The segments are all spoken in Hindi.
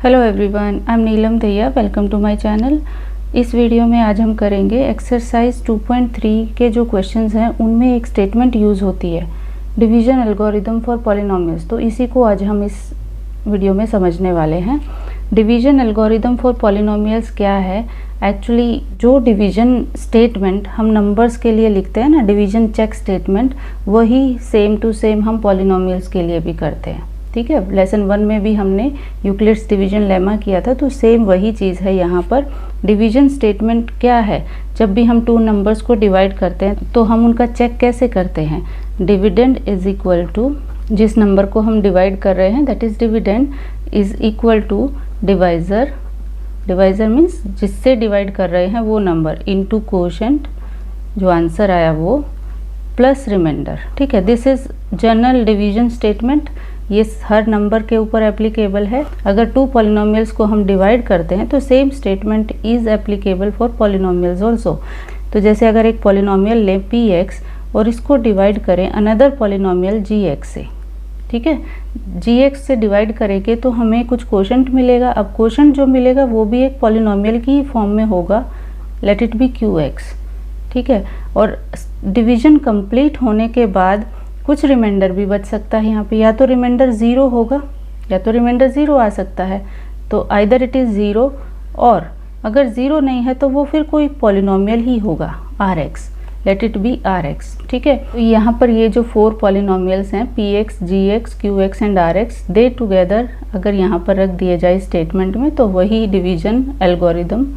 Hello everyone, I am Neelam Daiya. Welcome to my channel. इस वीडियो में आज हम करेंगे एक्सरसाइज 2.3 के जो क्वेश्चंस हैं उनमें एक स्टेटमेंट यूज़ होती है, डिवीजन एल्गोरिदम फॉर पॉलिनोमियल्स। तो इसी को आज हम इस वीडियो में समझने वाले हैं। डिवीजन एल्गोरिदम फॉर पॉलिनोमियल्स क्या है? एक्चुअली जो डिवीजन स्टेटमेंट हम नंबर्स के लिए लिखते हैं ना, डिवीजन चेक स्टेटमेंट, वही सेम टू सेम हम पॉलिनोमियल्स के लिए भी करते हैं। ठीक है, लेसन 1 में भी हमने यूक्लिड्स डिवीजन लेमा किया था, तो सेम वही चीज़ है यहाँ पर। डिवीजन स्टेटमेंट क्या है? जब भी हम टू नंबर्स को डिवाइड करते हैं तो हम उनका चेक कैसे करते हैं? डिविडेंड इज इक्वल टू, जिस नंबर को हम डिवाइड कर रहे हैं that is dividend, is equal to divisor. Divisor means जिससे डिवाइड कर रहे हैं वो नंबर, इनटू कोशेंट, जो आंसर आया वो, प्लस रिमाइंडर। ठीक है, this is general division statement. ये हर नंबर के ऊपर एप्लीकेबल है। अगर टू पॉलिनोमियल्स को हम डिवाइड करते हैं तो same statement is applicable for polynomials also. तो जैसे अगर एक पॉलिनोमियल लें px और इसको डिवाइड करें अनदर पॉलिनोमियल gx से, ठीक है, gx से डिवाइड करेंगे तो हमें कुछ कोशेंट मिलेगा। अब कोशेंट जो मिलेगा वो भी एक पॉलिनोमियल की फॉर्म में होगा, लेट इट बी qx। ठीक है, और डिवीजन कंप्लीट होने के बाद कुछ रिमाइंडर भी बच सकता है यहाँ पे। या तो रिमाइंडर 0 होगा या तो रिमाइंडर 0 आ सकता है। तो आइदर इट इज़ 0, और अगर 0 नहीं है तो वो फिर कोई पॉलिनोमियल ही होगा, rx, let it be rx। ठीक है, तो यहाँ पर ये जो 4 पॉलिनोमियल्स हैं px, gx, qx and rx, they together अगर यहाँ पर रख दिए जाए स्टेटमेंट में तो वही डिवीजन एल्गोरिदम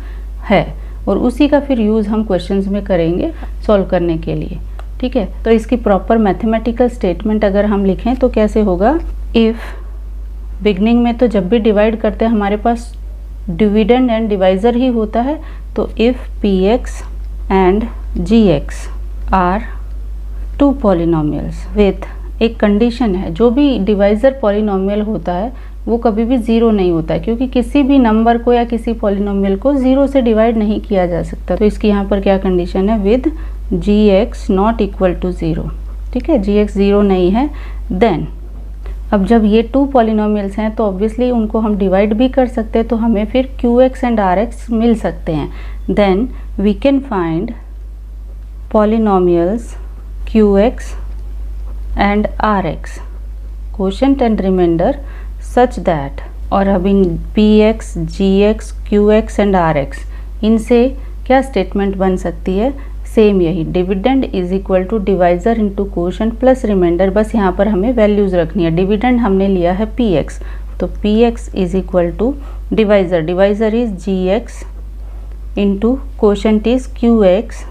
है, और उसी का फिर यूज़ हम क्वेश्चंस में करेंगे सॉल्व करने के लिए। ठीक है, तो इसकी प्रॉपर मैथमेटिकल स्टेटमेंट अगर हम लिखें तो कैसे होगा? इफ़, बिगनिंग में तो जब भी डिवाइड करते हैं हमारे पास डिविडेंड एंड डिवाइज़र ही होता है, तो if px and gx are two polynomials with, एक कंडीशन है, जो भी डिवाइज़र पॉलिनोमियल होता है वो कभी भी 0 नहीं होता है, क्योंकि किसी भी नंबर को या किसी पॉलिनोमियल को 0 से डिवाइड नहीं किया जा सकता। तो इसकी यहाँ पर क्या कंडीशन है? With gx not equal to 0। ठीक है, gx 0 नहीं है। देन अब जब ये 2 पॉलिनोमियल्स हैं तो ऑब्वियसली उनको हम डिवाइड भी कर सकते हैं, तो हमें फिर qx एंड rx मिल सकते हैं। Then we can find polynomials qx and rx, quotient and remainder, such that, और अब इन px, gx, qx and rx, इनसे क्या स्टेटमेंट बन सकती है? सेम यही, dividend is equal to divisor into quotient plus remainder. बस यहाँ पर हमें वैल्यूज़ रखनी है। डिविडेंड हमने लिया है px, तो px is equal to divisor, divisor is gx into quotient is qx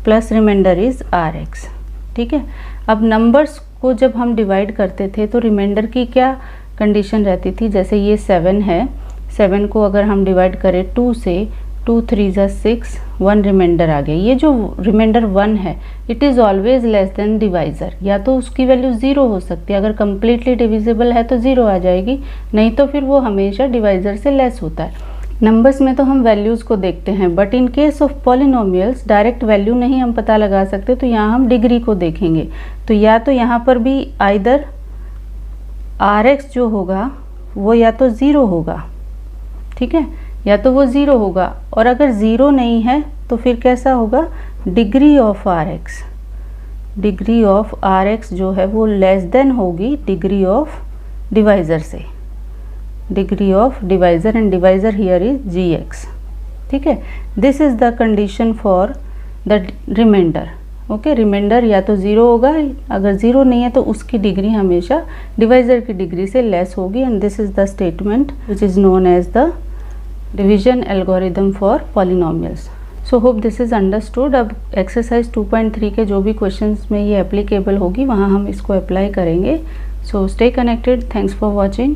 plus remainder is rx। ठीक है, अब नंबर्स को जब हम डिवाइड करते थे तो रिमाइंडर की क्या कंडीशन रहती थी? जैसे ये 7 है, 7 को अगर हम डिवाइड करें 2 से, 2 3 ज़ा 6, 1 रिमाइंडर आ गया। ये जो रिमाइंडर 1 है it is always less than divisor, या तो उसकी वैल्यू 0 हो सकती है, अगर कम्प्लीटली डिविजिबल है तो 0 आ जाएगी, नहीं तो फिर वो हमेशा डिवाइज़र से लेस होता है। नंबर्स में तो हम वैल्यूज़ को देखते हैं, but in case of polynomials direct value नहीं हम पता लगा सकते, तो यहाँ हम डिग्री को देखेंगे। तो या तो यहाँ पर भी आइदर rx जो होगा वो या तो 0 होगा, ठीक है, या तो वो 0 होगा, और अगर 0 नहीं है तो फिर कैसा होगा? Degree of rx, degree of rx जो है वो लेस देन होगी डिग्री ऑफ डिवाइज़र से, degree of divisor, and divisor here is gx। ठीक है, this is the condition for the remainder. Okay, remainder या तो 0 होगा, अगर 0 नहीं है तो उसकी डिग्री हमेशा डिवाइज़र की डिग्री से लेस होगी, and this is the statement which is known as the division algorithm for polynomials. So hope this is understood. अब एक्सरसाइज 2.3 के जो भी क्वेश्चंस में ये एप्लीकेबल होगी वहाँ हम इसको अप्लाई करेंगे। So stay connected, thanks for watching.